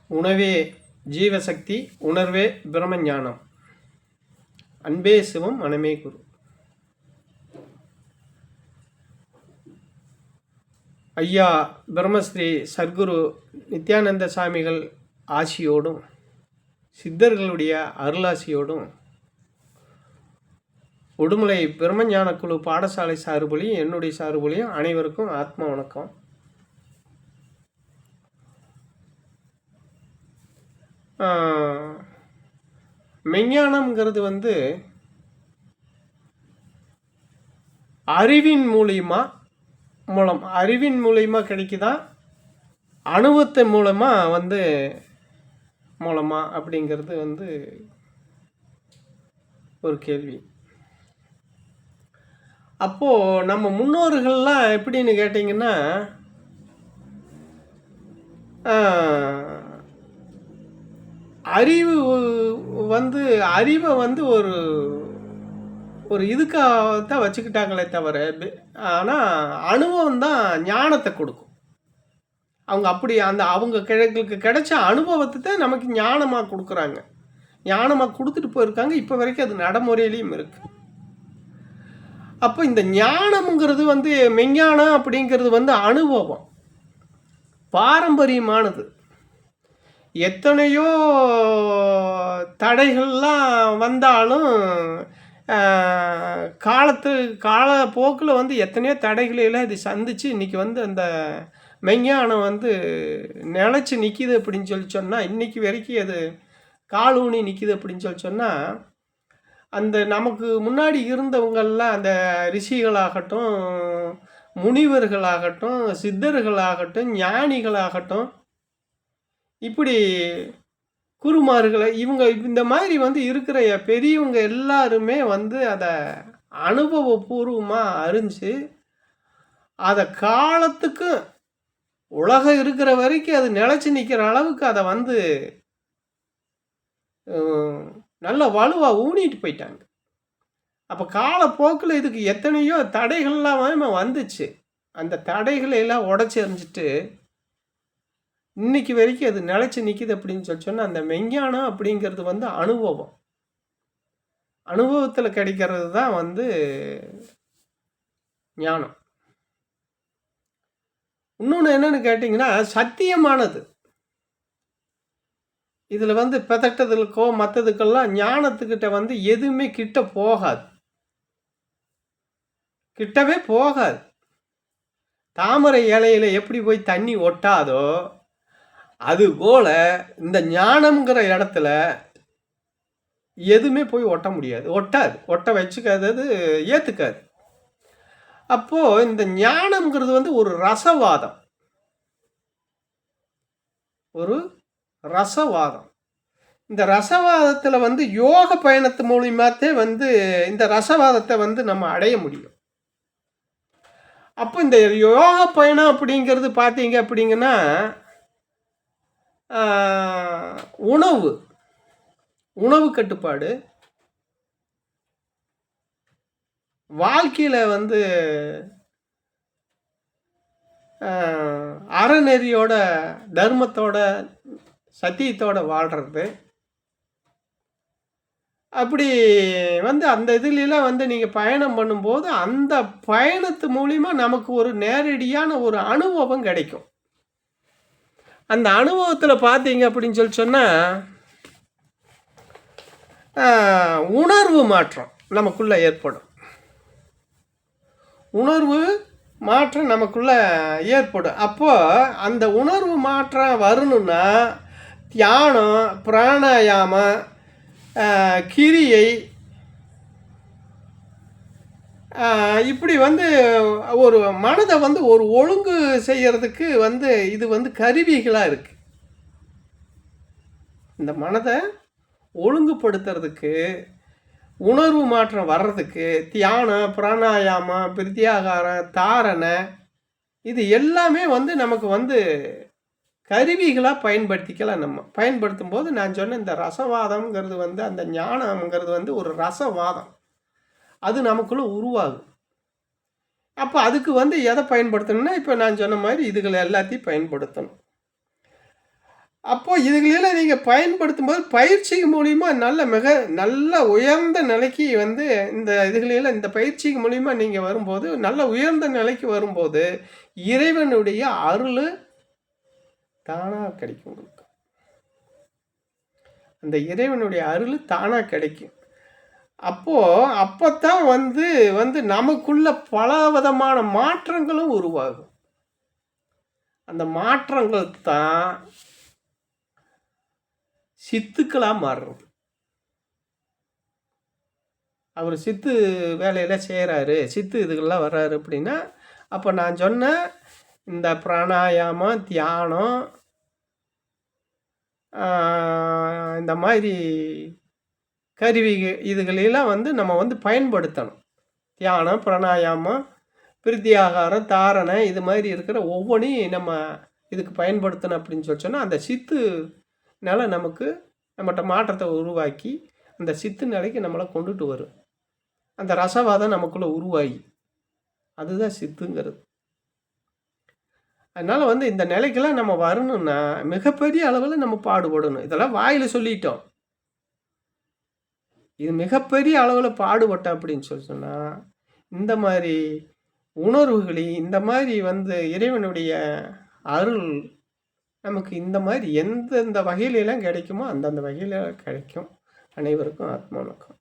உணவே ஜீவசக்தி, உணர்வே பிரம்மஞானம். அன்பே சிவம், மனமே குரு. ஐயா பிரம்மஸ்ரீ சர்க்குரு நித்யானந்த சாமிகள் ஆசியோடும் சித்தர்களுடைய அருளாசியோடும் உடுமலை பிரம்மஞான குழு பாடசாலை சார்புலையும் என்னுடைய சார்புலையும் அனைவருக்கும் ஆத்மா வணக்கம். மெஞ்ஞானம்ங்கிறது அறிவின் மூலியமாக கிடைக்குதா, அனுபவத்தின் மூலமா அப்படிங்கிறது ஒரு கேள்வி. அப்போது நம்ம முன்னோர்கள்லாம் எப்படின்னு கேட்டிங்கன்னா, அறிவை ஒரு இதுக்காகத்தான் வச்சுக்கிட்டாங்களே தவிர, ஆனால் அனுபவம் தான் ஞானத்தை கொடுக்கும். அவங்க அப்படி அவங்க கிடைச்ச அனுபவத்தை தான் நமக்கு ஞானமாக கொடுக்குறாங்க, ஞானமாக கொடுத்துட்டு போயிருக்காங்க. இப்போ வரைக்கும் அது நடைமுறையிலையும் இருக்கு. அப்போ இந்த ஞானம்ங்கிறது மெஞ்ஞானம் அப்படிங்கிறது அனுபவம், பாரம்பரியமானது. எத்தனையோ தடைகள்லாம் வந்தாலும் காலப்போக்கில் எத்தனையோ தடைகளெல்லாம் இது சந்தித்து இன்றைக்கி அந்த மெஞ்ஞானம் நிலச்சி நிற்கிது அப்படின்னு சொன்னால், இன்றைக்கி வரைக்கும் அது காலூனி நிற்கிது அப்படின்னு சொன்னால், அந்த நமக்கு முன்னாடி இருந்தவங்கள்லாம் அந்த ரிஷிகளாகட்டும், முனிவர்களாகட்டும், சித்தர்களாகட்டும், ஞானிகளாகட்டும், இப்படி குருமார்களை இவங்க இந்த மாதிரி இருக்கிற பெரியவங்க எல்லாருமே அதை அனுபவபூர்வமாக அறிஞ்சு, அதை காலத்துக்கு உலகம் இருக்கிற வரைக்கும் அது நிலச்சி நிற்கிற அளவுக்கு அதை நல்ல வலுவாக ஊனிட்டு போயிட்டாங்க. அப்போ காலப்போக்கில் இதுக்கு எத்தனையோ தடைகள்லாம் வந்துச்சு. அந்த தடைகளை எல்லாம் உடச்சி எறிஞ்சிட்டு இன்னைக்கு வரைக்கும் அது நிலச்சி நிற்கிது அப்படின்னு சொன்னால், அந்த மெஞ்ஞானம் அப்படிங்கிறது அனுபவம். அனுபவத்தில் கிடைக்கிறது தான் ஞானம். இன்னொன்று என்னன்னு கேட்டிங்கன்னா, சத்தியமானது. இதில் பிதட்டதுக்கோ மற்றதுக்கெல்லாம் ஞானத்துக்கிட்ட எதுவுமே கிட்ட போகாது, கிட்டவே போகாது. தாமரை இலையில எப்படி போய் தண்ணி ஒட்டாதோ, அதுபோல் இந்த ஞானம்ங்கிற இடத்துல எதுவுமே போய் ஒட்ட முடியாது, ஒட்ட வச்சுக்காது, ஏற்றுக்காது. அப்போது இந்த ஞானம்ங்கிறது ஒரு ரசவாதம், ஒரு ரசவாதம். இந்த ரசவாதத்தில் யோக பயணத்து மூலியமாத்தே இந்த ரசவாதத்தை நம்ம அடைய முடியும். அப்போ இந்த யோக பயணம் அப்படிங்கிறது பார்த்தீங்க அப்படிங்கன்னா, உணவு கட்டுப்பாடு, வாழ்க்கையில் அறநெறியோட, தர்மத்தோட, சத்தியத்தோட வாழ்கிறது. அப்படி அந்த இதுலாம் நீங்கள் பயணம் பண்ணும்போது அந்த பயணத்து மூலிமா நமக்கு ஒரு நேரடியான ஒரு அனுபவம் கிடைக்கும். அந்த அனுபவத்தில் பார்த்தீங்க அப்படின்னு சொன்னால், உணர்வு மாற்றம் நமக்குள்ளே ஏற்படும். உணர்வு மாற்றம் நமக்குள்ளே ஏற்படும். அப்போது அந்த உணர்வு மாற்றம் வரணுன்னா தியானம், பிராணாயாமம், கிரியை, இப்படி ஒரு மனதை ஒரு ஒழுங்கு செய்யறதுக்கு இது கருவிகளாக இருக்குது. இந்த மனதை ஒழுங்குபடுத்துறதுக்கு, உணர்வு மாற்றம் வர்றதுக்கு தியானம், பிராணாயாமம், பிரத்யாகாரம், தாரணை, இது எல்லாமே நமக்கு கருவிகளாக பயன்படுத்திக்கலாம். நம்ம பயன்படுத்தும் போது நான் சொன்ன இந்த ரசவாதம்ங்கிறது அந்த ஞானம்ங்கிறது ஒரு ரசவாதம், அது நமக்குள்ளே உருவாகும். அப்போ அதுக்கு எதை பயன்படுத்தணும்னா, இப்போ நான் சொன்ன மாதிரி இதுகளை எல்லாத்தையும் பயன்படுத்தணும். அப்போ இதுகளெல்லாம் நீங்க பயன்படுத்தும்போது பயிற்சி மூலியமா நல்ல உயர்ந்த நிலைக்கு வந்து இந்த இதுகளெல்லாம் இந்த பயிற்சி மூலியமா நீங்க வரும்போது, நல்ல உயர்ந்த நிலைக்கு வரும்போது, இறைவனுடைய அருளு தானா கிடைக்கும் உங்களுக்கு. அந்த இறைவனுடைய அருளு தானா கிடைக்கும். அப்பத்தான் வந்து வந்து நமக்குள்ள பலவிதமான மாற்றங்களும் உருவாகும். அந்த மாற்றங்கள் தான் சித்துக்களா மாறுறது. அவர் சித்து வேலையெல்லாம் செய்கிறாரு, சித்து இதுக்கெல்லாம் வர்றாரு அப்படின்னா, அப்போ நான் சொன்ன இந்த பிராணாயாமம், தியானம், இந்த மாதிரி இதுகளெல்லாம் வந்து நம்ம வந்து பயன்படுத்தணும். தியானம், பிராணாயாமம், பிரித்தியாகாரம், தாரணை இது மாதிரி இருக்கிற ஒவ்வொன்றையும் நம்ம இதுக்கு பயன்படுத்தணும் அப்படின்னு சொன்னால், அந்த சித்துனால நம்மகிட்ட மாற்றத்தை உருவாக்கி அந்த சித்து நிலைக்கு நம்மளை கொண்டுட்டு வரும். அந்த ரசவாதம் நமக்குள்ளே உருவாகி, அதுதான் சித்துங்கிறது. அதனால் வந்து இந்த நிலைக்கெல்லாம் நம்ம வரணும்னா மிகப்பெரிய அளவில் நம்ம பாடுபடணும். இதெல்லாம் வாயில் சொல்லிட்டோம். இது மிகப்பெரிய அளவில் பாடுபட்டோம் அப்படின்னு சொன்னால், இந்த மாதிரி உணர்வுகளையும் இந்த மாதிரி வந்து இறைவனுடைய அருள் நமக்கு இந்த மாதிரி எந்தெந்த வகையிலெல்லாம் கிடைக்குமோ அந்தந்த வகையில் கிடைக்கும். அனைவருக்கும் ஆத்மா வணக்கம்.